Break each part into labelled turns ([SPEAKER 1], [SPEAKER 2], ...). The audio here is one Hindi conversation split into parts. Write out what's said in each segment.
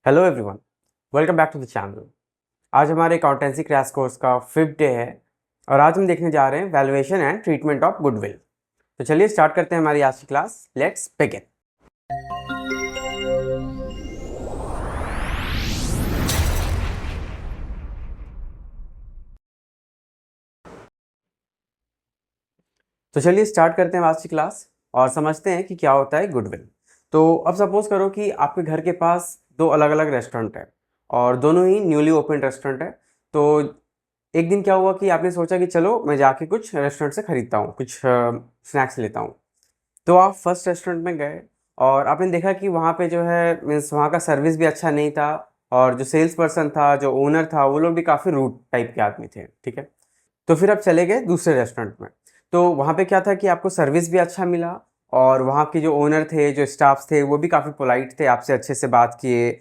[SPEAKER 1] Hello everyone, welcome back to the channel. आज हमारे अकाउंटेंसी क्रैश कोर्स का 5th डे है और आज हम देखने जा रहे हैं valuation and treatment of goodwill. तो चलिए स्टार्ट करते हैं हमारी आज की क्लास। Let's begin. तो चलिए स्टार्ट करते हैं आज की क्लास और समझते हैं कि क्या होता है गुडविल। तो अब सपोज करो कि आपके घर के पास दो अलग अलग रेस्टोरेंट है और दोनों ही न्यूली ओपन रेस्टोरेंट है। तो एक दिन क्या हुआ कि आपने सोचा कि चलो मैं जाके कुछ रेस्टोरेंट से ख़रीदता हूँ, कुछ स्नैक्स लेता हूँ। तो आप फर्स्ट रेस्टोरेंट में गए और आपने देखा कि वहाँ पे जो है मीन्स वहाँ का सर्विस भी अच्छा नहीं था और जो सेल्स पर्सन था, जो ओनर था, वो लोग भी काफ़ी रूड टाइप के आदमी थे। ठीक है, तो फिर आप चले गए दूसरे रेस्टोरेंट में। तो वहाँ पे क्या था कि आपको सर्विस भी अच्छा मिला और वहाँ के जो ओनर थे, जो स्टाफ्स थे, वो भी काफ़ी पोलाइट थे, आपसे अच्छे से बात किए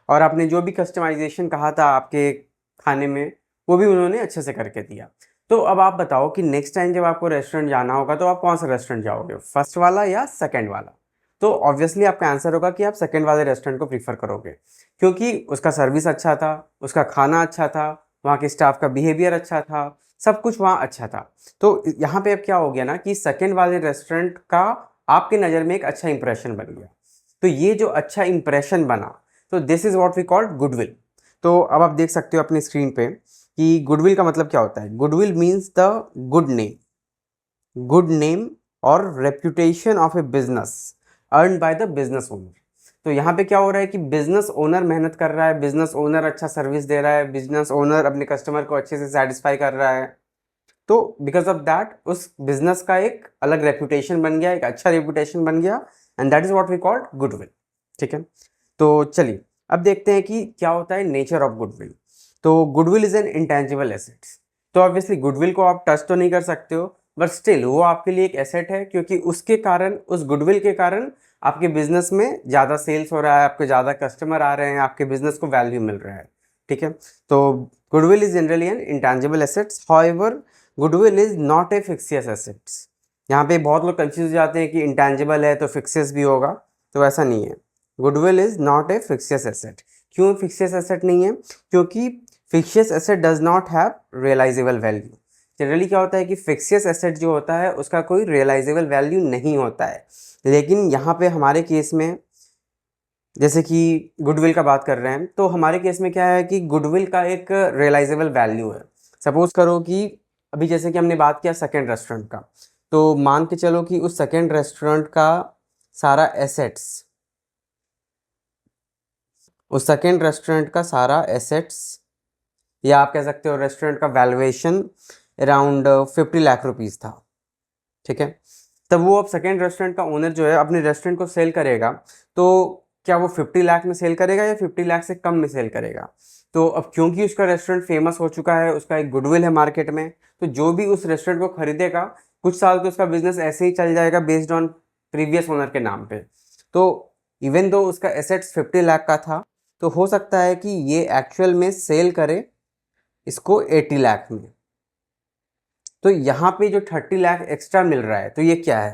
[SPEAKER 1] और आपने जो भी कस्टमाइजेशन कहा था आपके खाने में, वो भी उन्होंने अच्छे से करके दिया। तो अब आप बताओ कि नेक्स्ट टाइम जब आपको रेस्टोरेंट जाना होगा तो आप कौन सा रेस्टोरेंट जाओगे, फर्स्ट वाला या सेकंड वाला? तो ऑब्वियसली आपका आंसर होगा कि आप सेकंड वाले रेस्टोरेंट को प्रीफर करोगे, क्योंकि उसका सर्विस अच्छा था, उसका खाना अच्छा था, वहाँ के स्टाफ का बिहेवियर अच्छा था, सब कुछ वहाँ अच्छा था। तो यहाँ पे अब क्या हो गया ना कि सेकंड वाले रेस्टोरेंट का आपके नज़र में एक अच्छा इंप्रेशन बन गया। तो ये जो अच्छा इंप्रेशन बना, तो this is what we called goodwill. तो अब आप देख सकते हो अपनी स्क्रीन पे कि गुडविल का मतलब क्या होता है। Goodwill means the good name और reputation of a business earn by the business owner. तो यहाँ पे क्या हो रहा है कि बिजनेस ओनर मेहनत कर रहा है, बिजनेस ओनर अच्छा सर्विस दे रहा है, बिजनेस ओनर अपने कस्टमर को अच्छे से सेटिस्फाई कर रहा है। तो बिकॉज ऑफ दैट उस बिजनेस का एक अलग रेप्यूटेशन बन गया, एक अच्छा रेप्यूटेशन बन गया, and that is what we called goodwill. ठीक है, तो चलिए अब देखते हैं कि क्या होता है नेचर ऑफ गुडविल। तो goodwill is N intangible asset. तो ऑब्वियसली गुडविल को आप टच तो नहीं कर सकते हो, बट स्टिल वो आपके लिए एक एसेट है, क्योंकि उसके कारण, उस गुडविल के कारण आपके बिजनेस में ज़्यादा सेल्स हो रहा है, आपके ज़्यादा कस्टमर आ रहे हैं, आपके बिजनेस को वैल्यू मिल रहा है। ठीक है, तो goodwill is generally N intangible assets. However goodwill is not a फिक्सियस assets. यहाँ पे बहुत लोग कंफ्यूज हो जाते हैं कि इंटेंजिबल है तो फिक्सियस भी होगा, तो ऐसा नहीं है। Goodwill is not a fictitious asset. क्यों फिक्सियस एसेट नहीं है? क्योंकि fictitious asset does not have realisable value. Generally क्या होता है कि फिक्सियस एसेट जो होता है उसका कोई रियलाइजेबल वैल्यू नहीं होता है, लेकिन यहाँ पे हमारे केस में जैसे कि गुडविल का बात कर रहे हैं, तो हमारे केस में क्या है कि गुडविल का एक रियलाइजेबल वैल्यू है। सपोज करो कि अभी जैसे कि हमने बात किया सेकेंड रेस्टोरेंट का, तो मान के चलो कि उस सेकेंड रेस्टोरेंट का सारा एसेट्स, उस सेकेंड रेस्टोरेंट का सारा एसेट्स या आप कह सकते हो रेस्टोरेंट का वैल्यूएशन अराउंड 50 लाख रुपीज़ था। ठीक है, तब वो अब सेकेंड रेस्टोरेंट का ओनर जो है अपने रेस्टोरेंट को सेल करेगा, तो क्या वो 50 लाख में सेल करेगा या 50 लाख से कम में सेल करेगा? तो अब क्योंकि उसका रेस्टोरेंट फेमस हो चुका है, उसका एक गुडविल है मार्केट में, तो जो भी उस रेस्टोरेंट को खरीदेगा कुछ साल तो उसका बिजनेस ऐसे ही चल जाएगा बेस्ड ऑन प्रीवियस ओनर के नाम पे। तो इवन दो उसका एसेट्स 50 लाख का था, तो हो सकता है कि ये एक्चुअल में सेल करे इसको 80 लाख में। तो यहाँ पे जो 30 लाख एक्स्ट्रा मिल रहा है, तो ये क्या है?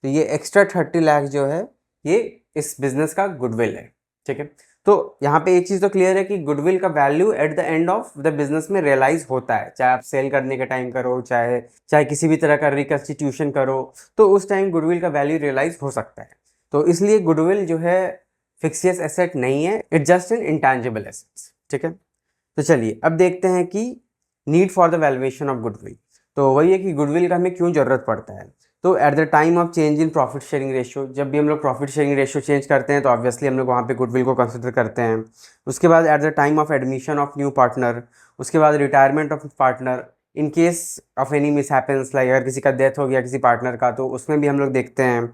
[SPEAKER 1] तो ये एक्स्ट्रा 30 लाख जो है ये इस बिजनेस का गुडविल है। ठीक है, तो यहाँ पे एक चीज़ तो क्लियर है कि गुडविल का value at the end of the business में रियलाइज होता है, चाहे आप सेल करने के टाइम करो, चाहे चाहे किसी भी तरह का रिकन्स्टिट्यूशन करो, तो उस टाइम गुडविल का वैल्यू रियलाइज हो सकता है। तो इसलिए गुडविल जो है फिक्सियस एसेट नहीं है, it just an intangible assets. ठीक है, तो चलिए अब देखते हैं कि need for the valuation of goodwill. तो वही है कि गुडविल का हमें क्यों ज़रूरत पड़ता है। तो at the time of change in profit sharing ratio, जब भी हम लोग प्रॉफिट शेयरिंग रेशियो चेंज करते हैं तो ऑब्वियसली हम लोग वहाँ पे गुडविल को कंसिडर करते हैं। उसके बाद at the time of admission of new partner, उसके बाद retirement of partner, in case of any miss happens, like अगर किसी का डेथ हो गया किसी पार्टनर का, तो उसमें भी हम लोग देखते हैं।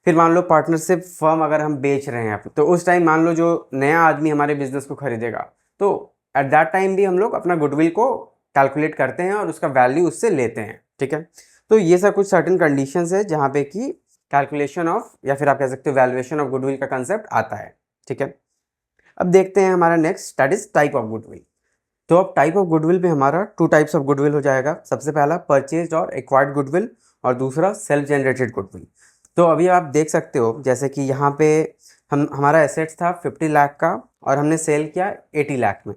[SPEAKER 1] फिर मान लो पार्टनरशिप फर्म अगर हम बेच रहे हैं, तो उस टाइम मान लो जो नया आदमी हमारे बिजनेस को खरीदेगा, तो एट दैट टाइम भी हम लोग अपना गुडविल को कैलकुलेट करते हैं और उसका वैल्यू उससे लेते हैं। ठीक है, तो ये सब कुछ सर्टेन कंडीशंस है जहाँ पे कि कैलकुलेशन ऑफ, या फिर आप कह सकते हो वैल्यूएशन ऑफ गुडविल का कंसेप्ट आता है। ठीक है, अब देखते हैं हमारा next, that is type of goodwill. तो अब टाइप ऑफ गुडविल में हमारा 2 टाइप्स ऑफ गुडविल हो जाएगा। सबसे पहला परचेज और एक्वायर्ड गुडविल, और दूसरा सेल्फ जनरेटेड गुडविल। तो अभी आप देख सकते हो जैसे कि यहाँ पे हमारा एसेट्स था 50 लाख का और हमने सेल किया 80 लाख में,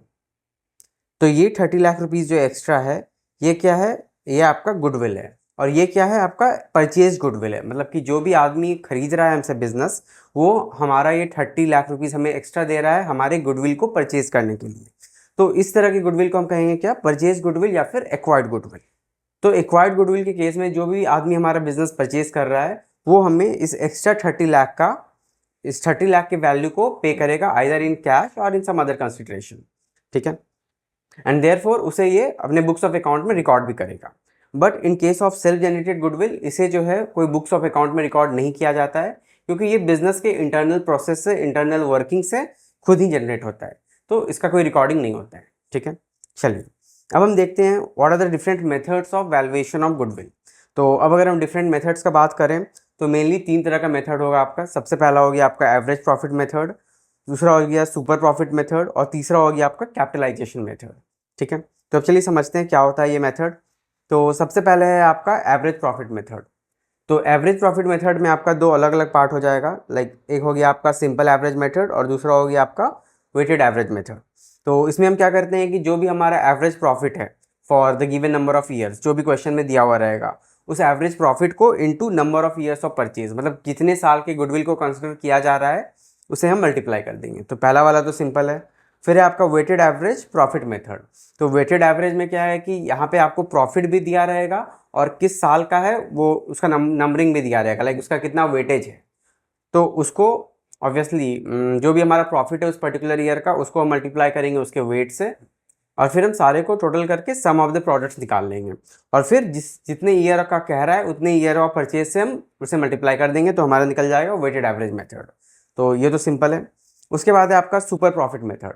[SPEAKER 1] तो ये 30 लाख रुपीज़ जो एक्स्ट्रा है ये क्या है, ये आपका गुडविल है। और ये क्या है, आपका परचेज गुडविल है, मतलब कि जो भी आदमी खरीद रहा है हमसे बिजनेस, वो हमारा ये 30 लाख रुपीज़ हमें एक्स्ट्रा दे रहा है हमारे गुडविल को परचेज करने के लिए। तो इस तरह की गुडविल को हम कहेंगे क्या, परचेज गुडविल या फिर एक्वायर्ड गुडविल। तो एक्वायर्ड गुडविल के केस में जो भी आदमी हमारा बिजनेस परचेज कर रहा है वो हमें इस एक्स्ट्रा 30 लाख का, इस 30 लाख के वैल्यू को पे करेगा आइदर इन कैश और इन सम अदर कंसिडरेशन, ठीक है। एंड देयरफॉर उसे ये अपने बुक्स ऑफ अकाउंट में रिकॉर्ड भी करेगा। But in case of self generated goodwill, इसे जो है कोई बुक्स ऑफ अकाउंट में रिकॉर्ड नहीं किया जाता है, क्योंकि ये बिजनेस के इंटरनल प्रोसेस से, इंटरनल वर्किंग से खुद ही जनरेट होता है, तो इसका कोई रिकॉर्डिंग नहीं होता है, ठीक है। चलिए अब हम देखते हैं what are the different methods of valuation of goodwill. तो अब अगर हम डिफरेंट मेथड्स का बात करें तो मेनली 3 तरह का मेथड होगा आपका। सबसे पहला हो गया आपका एवरेज प्रॉफिट मेथड, दूसरा हो गया सुपर प्रॉफिट मेथड और तीसरा हो गया आपका कैपिटलाइजेशन मेथड, ठीक है। तो अब चलिए समझते हैं क्या होता है ये मेथड। तो सबसे पहले है आपका एवरेज प्रॉफिट मेथड। तो एवरेज प्रॉफिट मेथड में आपका दो अलग अलग पार्ट हो जाएगा, लाइक एक हो गया आपका सिंपल एवरेज मेथड और दूसरा हो गया आपका वेटेड एवरेज मेथड। तो इसमें हम क्या करते हैं कि जो भी हमारा एवरेज प्रॉफिट है for the given number of years, जो भी क्वेश्चन में दिया हुआ रहेगा, उस एवरेज प्रॉफिट को into number of years of purchase, मतलब कितने साल के गुडविल को कंसिडर किया जा रहा है, उसे हम मल्टीप्लाई कर देंगे। तो पहला वाला तो सिंपल है। फिर है आपका वेटेड एवरेज प्रॉफिट मेथड। तो वेटेड एवरेज में क्या है कि यहाँ पे आपको प्रॉफिट भी दिया रहेगा और किस साल का है वो उसका नंबरिंग भी दिया रहेगा, लाइक उसका कितना वेटेज है। तो उसको ऑब्वियसली जो भी हमारा प्रॉफिट है उस पर्टिकुलर ईयर का, उसको हम मल्टीप्लाई करेंगे उसके वेट से, और फिर हम सारे को टोटल करके सम ऑफ द प्रोडक्ट्स निकाल लेंगे, और फिर जितने ईयर का कह रहा है उतने ईयर ऑफ परचेज से हम उसे मल्टीप्लाई कर देंगे, तो हमारा निकल जाएगा वेटेड एवरेज मेथड। तो ये तो सिंपल है। उसके बाद है आपका सुपर प्रॉफिट मेथड।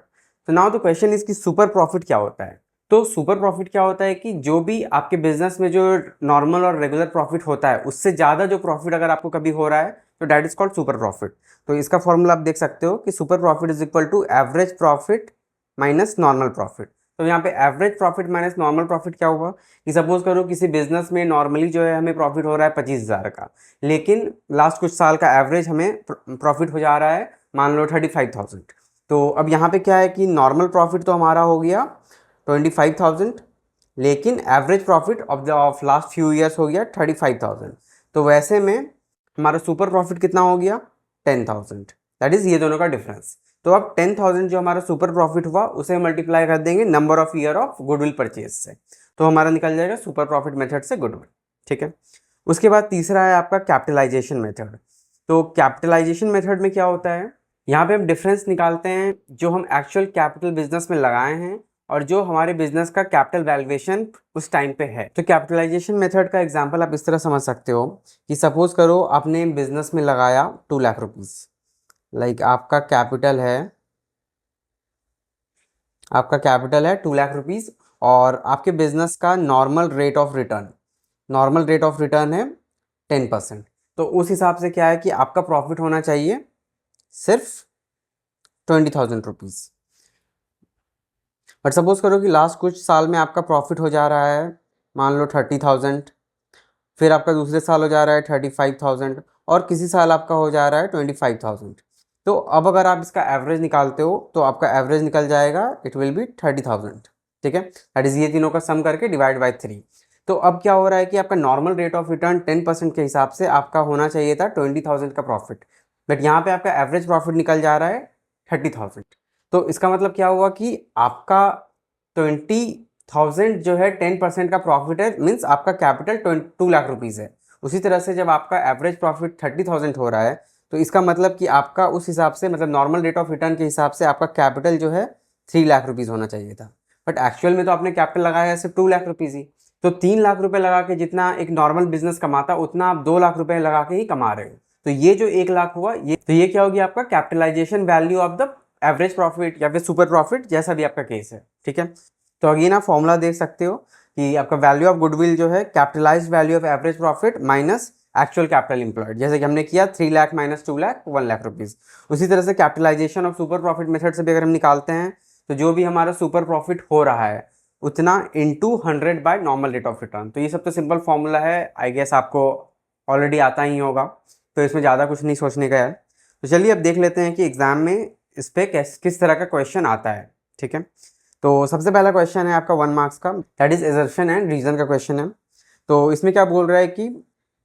[SPEAKER 1] तो नाउ द क्वेश्चन इज कि सुपर प्रॉफिट क्या होता है। तो सुपर प्रॉफिट क्या होता है कि जो भी आपके बिजनेस में जो नॉर्मल और रेगुलर प्रॉफिट होता है उससे ज़्यादा जो प्रॉफिट अगर आपको कभी हो रहा है तो that is called super profit. तो इसका फॉर्मूला आप देख सकते हो कि super profit is equal to average profit minus normal profit. तो यहाँ पे average profit minus normal profit क्या हुआ कि सपोज करो किसी बिजनेस में नॉर्मली जो है हमें प्रॉफिट हो रहा है 25,000 का, लेकिन लास्ट कुछ साल का एवरेज हमें प्रॉफिट हो जा रहा है मान लो 35,000। तो अब यहाँ पे क्या है कि नॉर्मल प्रॉफिट तो हमारा हो गया 25,000, लेकिन average profit of last few years हो गया 35,000। तो वैसे में हमारा सुपर प्रॉफिट कितना हो गया 10,000। दैट इज ये दोनों का डिफरेंस। तो अब 10,000 जो हमारा सुपर प्रॉफिट हुआ उसे मल्टीप्लाई कर देंगे number of year of goodwill purchase से, तो हमारा निकल जाएगा सुपर प्रॉफिट मेथड से गुडविल, ठीक है। उसके बाद तीसरा है आपका कैपिटलाइजेशन मेथड। तो कैपिटलाइजेशन मेथड में क्या होता है, यहाँ पे हम डिफरेंस निकालते हैं जो हम एक्चुअल कैपिटल बिजनेस में लगाए हैं और जो हमारे बिजनेस का कैपिटल वैल्यूएशन उस टाइम पे है। तो कैपिटलाइजेशन मेथड का एग्जांपल आप इस तरह समझ सकते हो कि सपोज करो आपने बिजनेस में लगाया 2 लाख रुपीज़, लाइक आपका कैपिटल है 2 लाख रुपीज़ और आपके बिजनेस का नॉर्मल रेट ऑफ रिटर्न है 10%। तो उस हिसाब से क्या है कि आपका प्रॉफिट होना चाहिए सिर्फ 20,000 रुपीज़। बट सपोज करो कि लास्ट कुछ साल में आपका प्रॉफिट हो जा रहा है मान लो 30,000, फिर आपका दूसरे साल हो जा रहा है 35,000 और किसी साल आपका हो जा रहा है 25,000। तो अब अगर आप इसका एवरेज निकालते हो तो आपका एवरेज निकल जाएगा, इट विल बी 30,000, ठीक है। दैट इज ये तीनों का सम करके डिवाइड बाय 3। तो अब क्या हो रहा है कि आपका नॉर्मल रेट ऑफ रिटर्न 10% के हिसाब से आपका होना चाहिए था 20,000 का प्रॉफिट, बट यहाँ पे आपका एवरेज प्रॉफिट निकल जा रहा है 30,000। तो इसका मतलब क्या हुआ कि आपका 20,000 जो है 10% का प्रॉफिट है, मीन्स आपका कैपिटल 2 लाख रुपीज़ है। उसी तरह से जब आपका एवरेज प्रॉफिट 30,000 हो रहा है तो इसका मतलब कि आपका उस हिसाब से, मतलब नॉर्मल रेट ऑफ रिटर्न के हिसाब से आपका कैपिटल जो है 3 लाख रुपीज़ होना चाहिए था, बट एक्चुअल में तो आपने कैपिटल लगाया सिर्फ 2 लाख रुपीज़ ही। तो 3 लाख रुपए लगा के जितना एक नॉर्मल बिजनेस कमाता उतना आप 2 लाख रुपए लगा के ही कमा रहे हो। तो ये जो 1 लाख हुआ ये क्या होगी आपका capitalisation value of the average profit या फिर सुपर प्रॉफिट, जैसा भी आपका केस है, ठीक है। तो अगेन आप फॉर्मूला देख सकते हो कि आपका वैल्यू ऑफ गुडविल जो है capitalised value of average profit minus actual capital employed, जैसे कि हमने किया 3 लाख माइनस 2 लाख 1 लाख रुपीज़। उसी तरह से capitalisation of super profit method से भी अगर हम निकालते हैं तो जो भी हमारा सुपर प्रॉफिट हो रहा है उतना into 100 by normal rate of return. तो ये सब तो सिंपल फॉर्मूला है, आई गेस आपको ऑलरेडी आता ही होगा, तो इसमें ज़्यादा कुछ नहीं सोचने का है। तो चलिए अब देख लेते हैं कि एग्जाम में इस पे किस तरह का क्वेश्चन आता है। ठीक है, तो सबसे पहला क्वेश्चन है आपका 1 मार्क्स का, that is assertion and reason का क्वेश्चन है। तो इसमें क्या बोल रहा है कि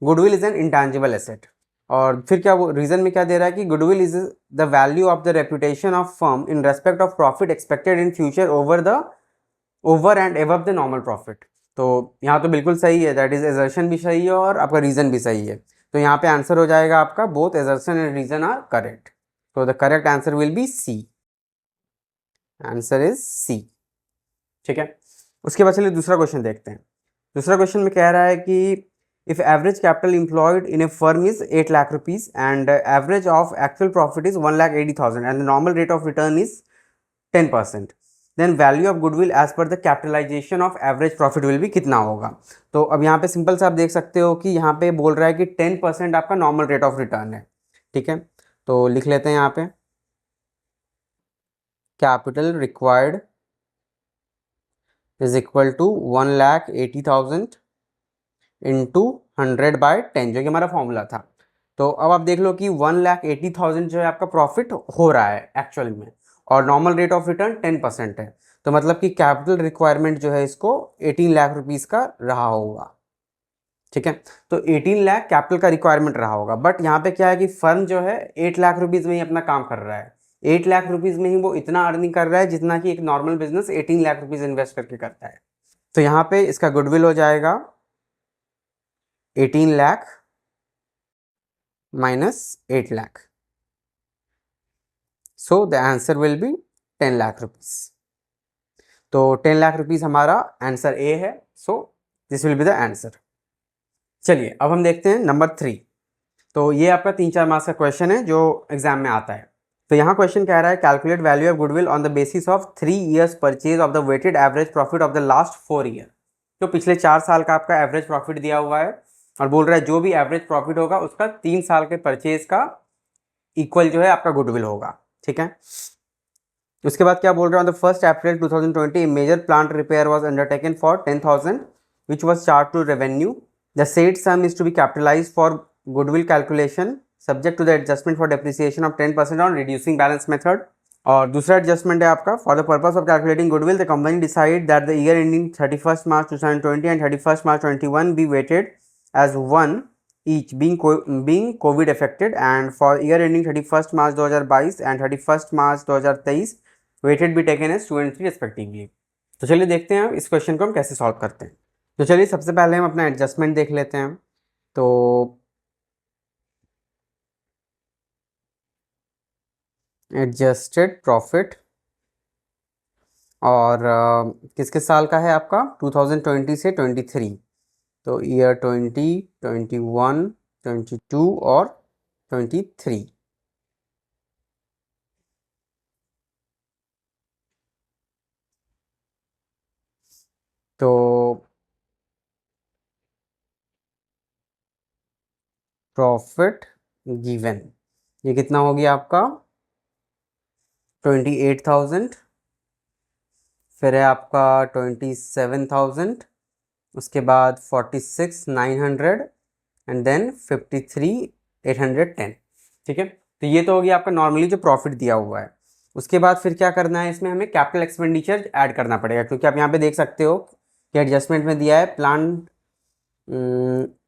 [SPEAKER 1] goodwill is an intangible asset, और फिर क्या वो रीजन में क्या दे रहा है कि goodwill is the value of the reputation of firm in respect of profit expected in future over and above the normal profit. तो यहाँ तो बिल्कुल सही है, दैट इज एजर्शन भी सही है और आपका रीजन भी सही है। तो यहाँ पे आंसर हो जाएगा आपका both assertion and reason are correct. तो the correct answer will be C, answer is C. ठीक है, उसके बाद चलिए दूसरा क्वेश्चन देखते हैं। दूसरा क्वेश्चन में कह रहा है कि if average capital employed in a firm is 8 lakh rupees and average of actual profit is 1,80,000 and the normal rate of return is 10%, then value of goodwill as per the capitalisation of average profit will भी कितना होगा। तो अब यहाँ पे सिंपल से आप देख सकते हो कि यहाँ पे बोल रहा है कि 10% आपका नॉर्मल रेट ऑफ रिटर्न है। ठीक है, तो लिख लेते हैं यहाँ पे capital required is equal to 1,80,000 into 100/10, जो कि हमारा फॉर्मूला था। तो अब आप देख लो कि 1,80,000 जो है आपका प्रॉफिट हो रहा है एक्चुअल में, और नॉर्मल रेट ऑफ रिटर्न 10% है। तो मतलब कि कैपिटल रिक्वायरमेंट जो है इसको 18 लाख रुपीज़ का रहा होगा। ठीक है, तो 18 लाख कैपिटल का रिक्वायरमेंट रहा होगा, बट यहाँ पे क्या है कि फर्म जो है 8 लाख रुपीज़ में ही अपना काम कर रहा है। 8 लाख रुपीज़ में ही वो इतना अर्निंग कर रहा है जितना कि एक normal business 18 lakh rupees invest करके करता है। तो यहाँ पे इसका गुडविल हो जाएगा 18 lakh minus 8 lakh. So the answer will be 10 lakh rupees. तो 10 लाख रुपीज हमारा आंसर ए है। So this will be the answer. चलिए अब हम देखते हैं नंबर 3। तो ये आपका 3-4 मार्क्स का क्वेश्चन है जो एग्जाम में आता है। तो यहाँ क्वेश्चन कह रहा है calculate value of goodwill on the basis of 3 years purchase of the weighted average profit of the last 4 year। तो पिछले 4 साल का आपका एवरेज प्रॉफिट दिया हुआ है और बोल रहा है जो भी एवरेज प्रॉफिट होगा उसका 3 साल के परचेज का इक्वल जो है आपका गुडविल होगा। ठीक है, उसके बाद क्या बोल रहा है, on the 1st April 2020 major plant repair was undertaken for 10,000 which was charge to revenue. The said sum is to be capitalised for goodwill calculation subject to the adjustment for depreciation of 10% on reducing balance method. और दूसरा एडजस्टमेंट है आपका for the purpose of calculating goodwill the company decide that the year ending 31st March 2020 and 31st March 2021 be weighted as one each being COVID affected, and for year ending 31st March 2022 and 31st March 2023 weighted be taken as 2 and 3 respectively। तो चलिए देखते हैं इस क्वेश्चन को हम कैसे सॉल्व करते हैं। तो चलिए सबसे पहले हम अपना एडजस्टमेंट देख लेते हैं। तो एडजस्टेड प्रॉफिट और किस किस साल का है आपका 2020 से 23। तो ईयर 20, 21, 22 और 23। तो प्रॉफिट गिवन ये कितना हो गया आपका 28,000, फिर है आपका 27,000, उसके बाद 46,900 एंड देन 53,810। ठीक है, तो ये तो हो गया आपका नॉर्मली जो प्रॉफिट दिया हुआ है। उसके बाद फिर क्या करना है, इसमें हमें कैपिटल एक्सपेंडिचर ऐड करना पड़ेगा, क्योंकि आप यहाँ पे देख सकते हो कि एडजस्टमेंट में दिया है प्लांट,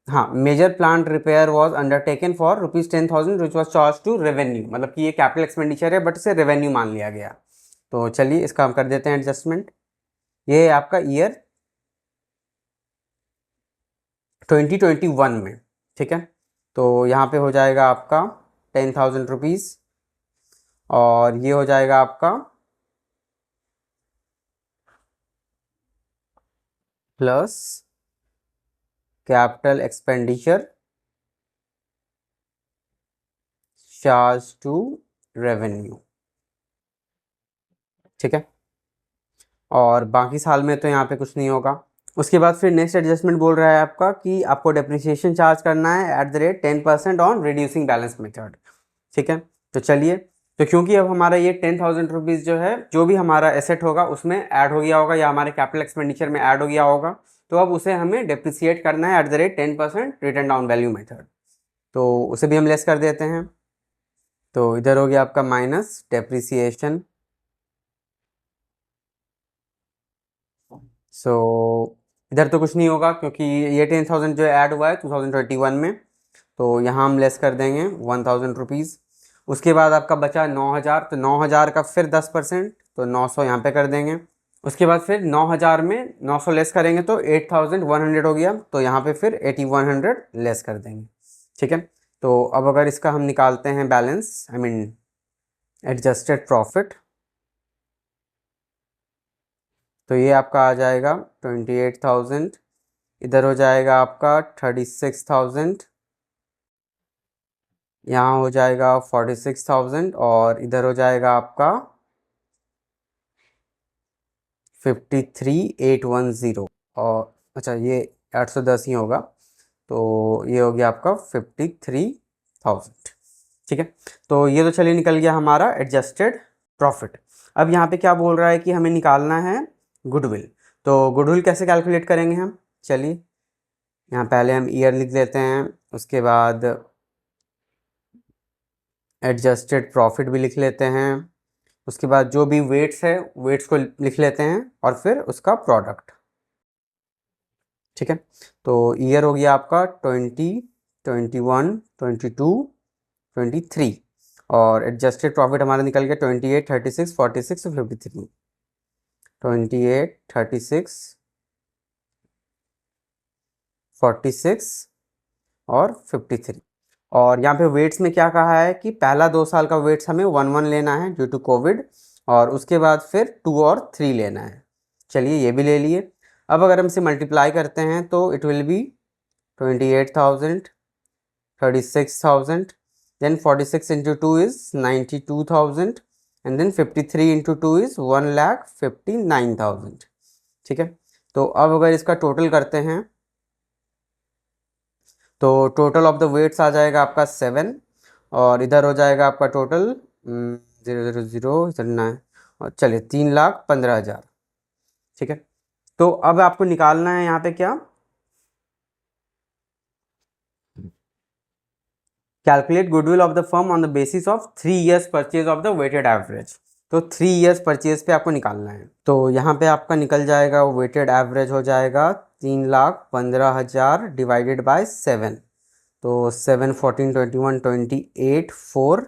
[SPEAKER 1] हाँ, major plant repair was undertaken for ₹10,000 which was charge to revenue, मतलब कि ये कैपिटल एक्सपेंडिचर है बट इसे रेवेन्यू मान लिया गया। तो चलिए इसका हम कर देते हैं एडजस्टमेंट। ये है आपका ईयर 2021 में। ठीक है, तो यहाँ पे हो जाएगा आपका 10,000 रुपीज़ और ये हो जाएगा आपका plus capital expenditure charge to revenue. ठीक है, और बाकी साल में तो यहाँ पे कुछ नहीं होगा। उसके बाद फिर नेक्स्ट एडजस्टमेंट बोल रहा है आपका कि आपको डेप्रिसिएशन चार्ज करना है at the rate 10% on reducing balance method. ठीक है, तो चलिए, तो क्योंकि अब हमारा ये 10,000 रुपीज़ जो है जो भी हमारा एसेट होगा उसमें ऐड हो गया होगा या हमारे कैपिटल एक्सपेंडिचर में ऐड हो गया होगा, तो अब उसे हमें डेप्रिसिएट करना है at the rate 10% return down value method. तो उसे भी हम लेस कर देते हैं। तो इधर हो गया आपका माइनस डेप्रिसिएशन। सो इधर तो कुछ नहीं होगा क्योंकि ये 10,000 जो ऐड हुआ है 2021 में, तो यहाँ हम लेस कर देंगे 1,000 रुपीज़। उसके बाद आपका बचा 9,000, तो 9,000 का फिर 10%, तो 900 यहाँ पे कर देंगे। उसके बाद फिर 9,000 में 900 लेस करेंगे तो 8,100 हो गया, तो यहाँ पे फिर 8,100 लेस कर देंगे। ठीक है, तो अब अगर इसका हम निकालते हैं balance, I mean adjusted profit, तो ये आपका आ जाएगा 28,000, इधर हो जाएगा आपका 36,000, यहाँ हो जाएगा 46,000 और इधर हो जाएगा आपका 53,810। और अच्छा ये 810 ही होगा, तो ये हो गया आपका 53,000। ठीक है, तो ये तो चलिए निकल गया हमारा एडजस्टेड प्रॉफिट। अब यहाँ पे क्या बोल रहा है कि हमें निकालना है गुडविल। तो गुडविल कैसे कैलकुलेट करेंगे हम, चलिए यहाँ पहले हम ईयर लिख लेते हैं, उसके बाद एडजस्टेड प्रॉफिट भी लिख लेते हैं, उसके बाद जो भी वेट्स है वेट्स को लिख लेते हैं और फिर उसका प्रोडक्ट। ठीक है, तो ईयर हो गया आपका 20, 21, 22, 23 और एडजस्टेड प्रॉफिट हमारा निकल गया 28, 36, 46 और 53। 28, 36, 46 और 53। और यहाँ पे वेट्स में क्या कहा है कि पहला 2 साल का वेट्स हमें 1 लेना है ड्यू टू कोविड, और उसके बाद फिर 2 और 3 लेना है। चलिए ये भी ले लिए। अब अगर हम इसे मल्टीप्लाई करते हैं तो it will be 28,000, 36,000, then 46 into 2 is 92,000 and then 53 into 2 is 1,59,000। ठीक है, तो अब अगर इसका टोटल करते हैं तो टोटल ऑफ द वेट्स आ जाएगा आपका 7 और इधर हो जाएगा आपका टोटल 0,0,0,0 और चलिए 3,15,000। ठीक है, तो अब आपको निकालना है यहाँ पे क्या, calculate goodwill of the firm on the basis of 3 years purchase of the weighted average. तो 3 years परचेज पे आपको निकालना है, तो यहाँ पे आपका निकल जाएगा वेटेड एवरेज हो जाएगा 3,15,000 डिवाइडेड बाय 7, तो 7, 14, 21, 28, 4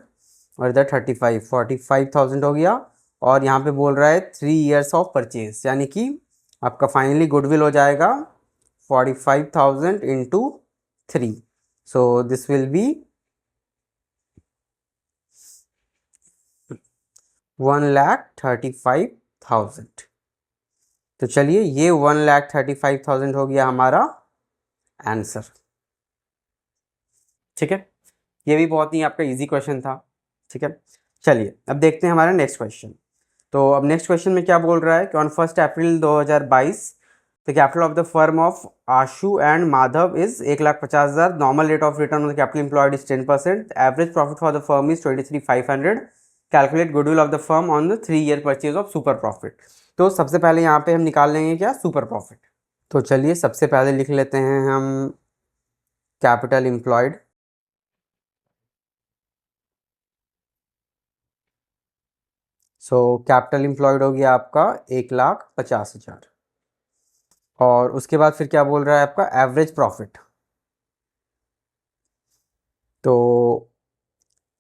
[SPEAKER 1] और इधर 35, 45,000 हो गया। और यहाँ पे बोल रहा है 3 years ऑफ परचेज, यानी कि आपका फाइनली गुडविल हो जाएगा 45,000 into 3, so this will be 1,35,000। तो चलिए ये 1,35,000 हो गया हमारा आंसर। ठीक है, ये भी बहुत ही आपका इजी क्वेश्चन था। ठीक है, चलिए अब देखते हैं हमारा नेक्स्ट क्वेश्चन। तो अब नेक्स्ट क्वेश्चन में क्या बोल रहा है कि on 1 April 2022 the capital of the firm of Ashu and Madhav is 1,50,000, normal rate of return on the capital employed is 10%, average profit for the firm is 23,500, calculate goodwill of the firm on the 3 year purchase of super profit. तो सबसे पहले यहाँ पे हम निकाल लेंगे क्या, सुपर प्रॉफिट। तो चलिए सबसे पहले लिख लेते हैं हम capital employed. So capital employed हो गया आपका 1,50,000 और उसके बाद फिर क्या बोल रहा है आपका एवरेज प्रॉफिट। तो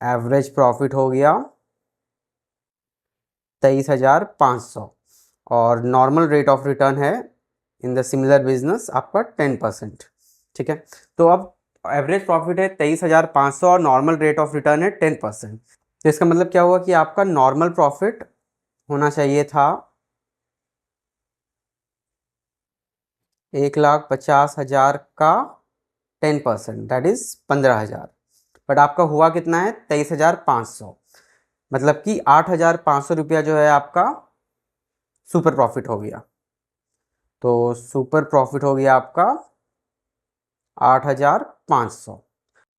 [SPEAKER 1] एवरेज प्रॉफिट हो गया 23,500 और नॉर्मल रेट ऑफ रिटर्न है इन द सिमिलर बिजनेस आपका 10%। ठीक है, तो अब एवरेज प्रॉफिट है 23,500 और नॉर्मल रेट ऑफ रिटर्न है 10%। तो इसका मतलब क्या हुआ कि आपका नॉर्मल प्रॉफिट होना चाहिए था 1,50,000 का 10%, दैट इज 15,000, बट आपका हुआ कितना है 23,500, मतलब कि 8,500 रुपया जो है आपका सुपर प्रॉफिट हो गया। तो सुपर प्रॉफिट हो गया आपका 8,500।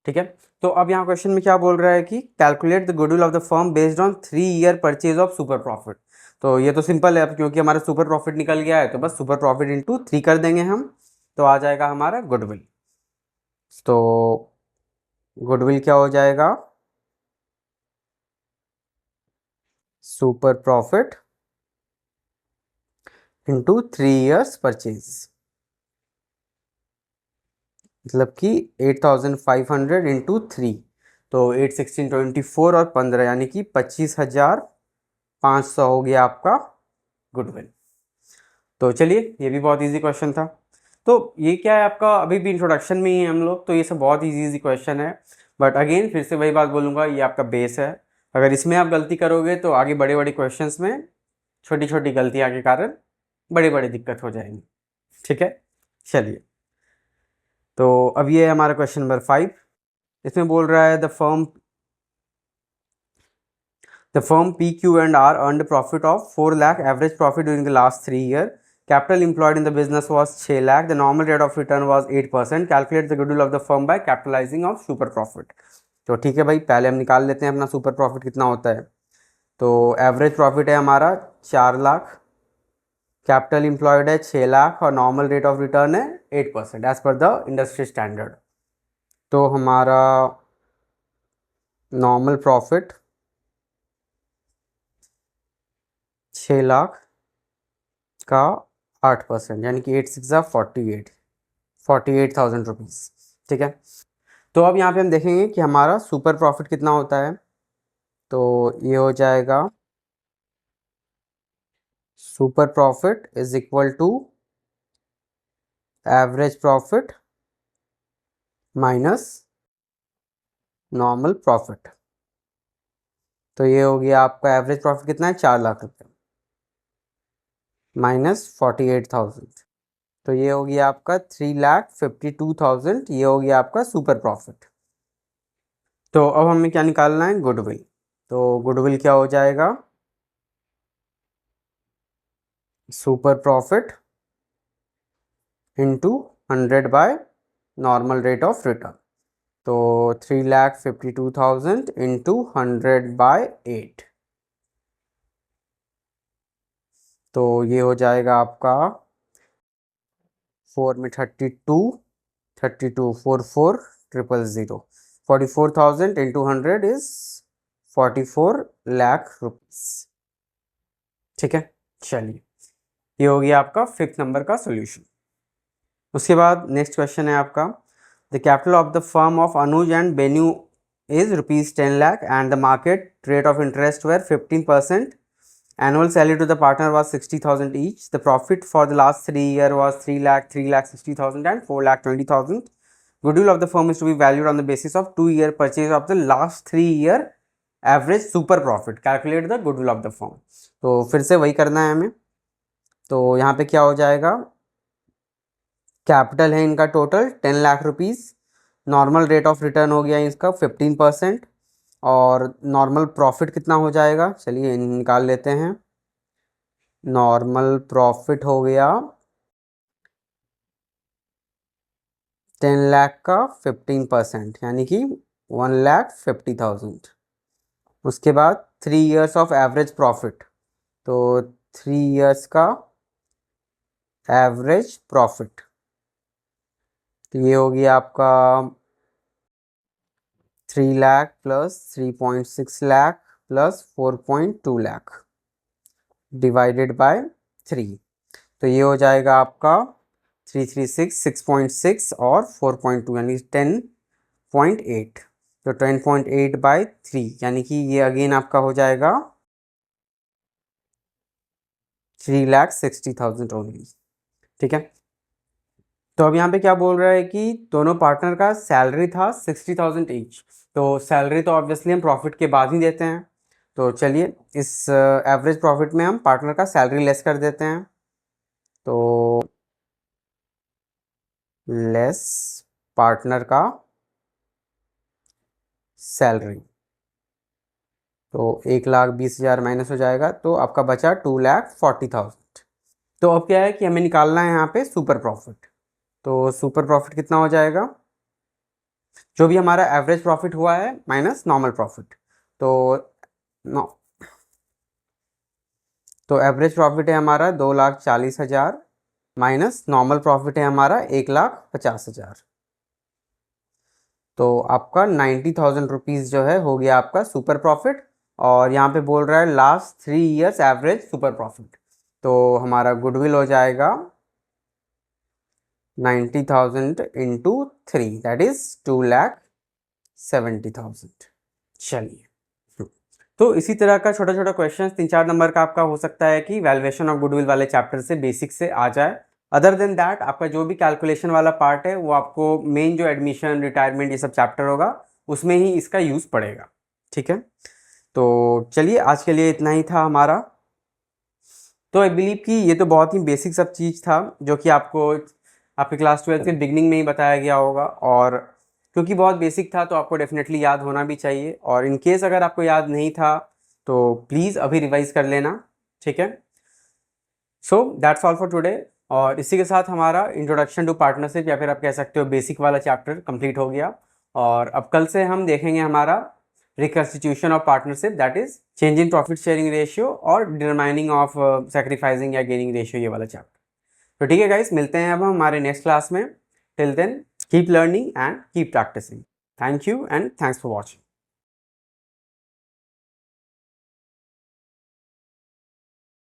[SPEAKER 1] ठीक है, तो अब यहाँ क्वेश्चन में क्या बोल रहा है कि calculate the goodwill of the firm based on 3 year purchase of super profit. तो ये तो सिंपल है, अब क्योंकि हमारा सुपर प्रॉफिट निकल गया है तो बस सुपर प्रॉफिट इंटू 3 कर देंगे हम, तो आ जाएगा हमारा गुडविल। तो गुडविल क्या हो जाएगा super profit into 3 years purchase, मतलब कि 8,500 इंटू 3, तो 8 16 24 और 15 यानी कि 25,500 हो गया आपका गुडविल। तो चलिए ये भी बहुत इजी क्वेश्चन था। तो ये क्या है आपका, अभी भी इंट्रोडक्शन में ही है हम लोग, तो ये सब बहुत इजी इजी क्वेश्चन है। बट अगेन फिर से वही बात बोलूँगा, ये आपका बेस है। अगर इसमें आप गलती करोगे तो आगे बड़े बड़े क्वेश्चंस में छोटी छोटी गलतियाँ के कारण बड़ी बड़ी दिक्कत हो जाएंगी। ठीक है, चलिए। तो अब ये है हमारा क्वेश्चन नंबर 5। इसमें बोल रहा है The firm PQ&R earned a profit of 4 lakh average profit during the last 3 years. Capital employed in the business was 6 lakh. The normal rate of return was 8%. Calculate the goodwill of the firm by capitalizing of super profit. तो ठीक है भाई, पहले हम निकाल लेते हैं अपना सुपर प्रॉफिट कितना होता है। तो एवरेज प्रॉफिट है हमारा 4 लाख, कैपिटल एम्प्लॉयड है 6 लाख और नॉर्मल रेट ऑफ रिटर्न है 8% as per the industry standard. तो हमारा नॉर्मल प्रॉफिट 6 लाख का 8% यानी कि 8 6 48,000 रुपीज़। ठीक है, तो अब यहाँ पे हम देखेंगे कि हमारा सुपर प्रॉफिट कितना होता है। तो ये हो जाएगा super profit is equal to average profit minus normal profit. तो ये हो गया आपका एवरेज प्रॉफिट कितना है, 4 लाख रुपये माइनस 48,000, तो ये हो गया आपका 3,52,000। ये हो गया आपका सुपर प्रॉफिट। तो अब हमें क्या निकालना है, गुडविल। तो गुडविल क्या हो जाएगा, super profit into 100 by normal rate of return. तो 3,52,000 इंटू 100 बाय 8, तो ये हो जाएगा आपका 4 में 32 32 4 4 000 44,000 इंटू 100 इज 44 लाख रुपीज। ठीक है, चलिए ये हो गया आपका 5th नंबर का सोल्यूशन। उसके बाद नेक्स्ट क्वेश्चन है आपका, the capital of the firm of Anuj and Benu is rupees 10 lakh and the market rate of interest were 15%. Annual salary to the partner was 60,000 each. The profit for the last 3 years was 3 lakh, 3,60,000 and 4,20,000. Goodwill of the firm is to be valued on the basis of 2-year purchase of the last 3-year average super profit. Calculate the goodwill of the firm. तो फिर से वही करना है हमें। तो यहाँ पे क्या हो जाएगा, कैपिटल है इनका total 10 lakh rupees, normal rate of return हो गया इसका 15%, और नॉर्मल प्रॉफिट कितना हो जाएगा, चलिए निकाल लेते हैं। नॉर्मल प्रॉफिट हो गया 10 लाख का 15% यानी कि 1,50,000। उसके बाद 3 years ऑफ एवरेज प्रॉफिट, तो 3 years का एवरेज प्रॉफिट, तो ये हो गया आपका 3 lakh plus 3.6 lakh plus 4.2 lakh divided by 3, तो ये हो जाएगा आपका 336 6.6 और 4.2 यानी 10.8, तो 10.8 बाय 3 यानी कि ये अगेन आपका हो जाएगा 3,60,000 ओनली। ठीक है, तो अब यहाँ पे क्या बोल रहा है कि दोनों पार्टनर का सैलरी था 60,000 ईच। तो सैलरी तो ऑब्वियसली हम प्रॉफिट के बाद ही देते हैं। तो चलिए इस एवरेज प्रॉफिट में हम पार्टनर का सैलरी लेस कर देते हैं। तो लेस पार्टनर का सैलरी, तो 1,20,000 माइनस हो जाएगा, तो आपका बचा 2,40,000। तो अब क्या है कि हमें निकालना है यहाँ पे सुपर प्रॉफिट। तो सुपर प्रॉफिट कितना हो जाएगा, जो भी हमारा एवरेज प्रॉफिट हुआ है माइनस नॉर्मल प्रॉफिट। तो एवरेज प्रॉफिट है हमारा 2,40,000 माइनस नॉर्मल प्रॉफिट है हमारा 1,50,000, तो आपका 90,000 रुपीज़ जो है हो गया आपका सुपर प्रॉफिट। और यहाँ पे बोल रहा है last 3 years average super profit. तो हमारा गुडविल हो जाएगा 90,000 इंटू 3 दैट इज 2,70,000। चलिए, तो इसी तरह का छोटा छोटा क्वेश्चन 3-4 नंबर का आपका हो सकता है कि वैल्यूएशन ऑफ गुडविल वाले चैप्टर से बेसिक से आ जाए। अदर देन दैट आपका जो भी कैलकुलेशन वाला पार्ट है वो आपको मेन जो एडमिशन रिटायरमेंट ये सब चैप्टर होगा उसमें ही इसका यूज़ पड़ेगा। ठीक है, तो चलिए आज के लिए इतना ही था हमारा। तो आई बिलीव कि ये तो बहुत ही बेसिक सब चीज़ था जो कि आपको आपके क्लास 12 के बिगनिंग में ही बताया गया होगा, और क्योंकि बहुत बेसिक था तो आपको डेफिनेटली याद होना भी चाहिए। और इन केस अगर आपको याद नहीं था तो प्लीज़ अभी रिवाइज कर लेना। ठीक है, so that's all for today. और इसी के साथ हमारा इंट्रोडक्शन टू पार्टनरशिप या फिर आप कह सकते हो बेसिक वाला चैप्टर कंप्लीट हो गया। और अब कल से हम देखेंगे हमारा reconstitution of partnership that is change in profit sharing ratio और डिटरमाइनिंग ऑफ सैक्रिफाइसिंग या गेनिंग रेशियो, ये वाला चैप्टर। तो ठीक है गाइस, मिलते हैं अब हम हमारे नेक्स्ट क्लास में। Till then keep learning and keep practising. Thank you and thanks for watching.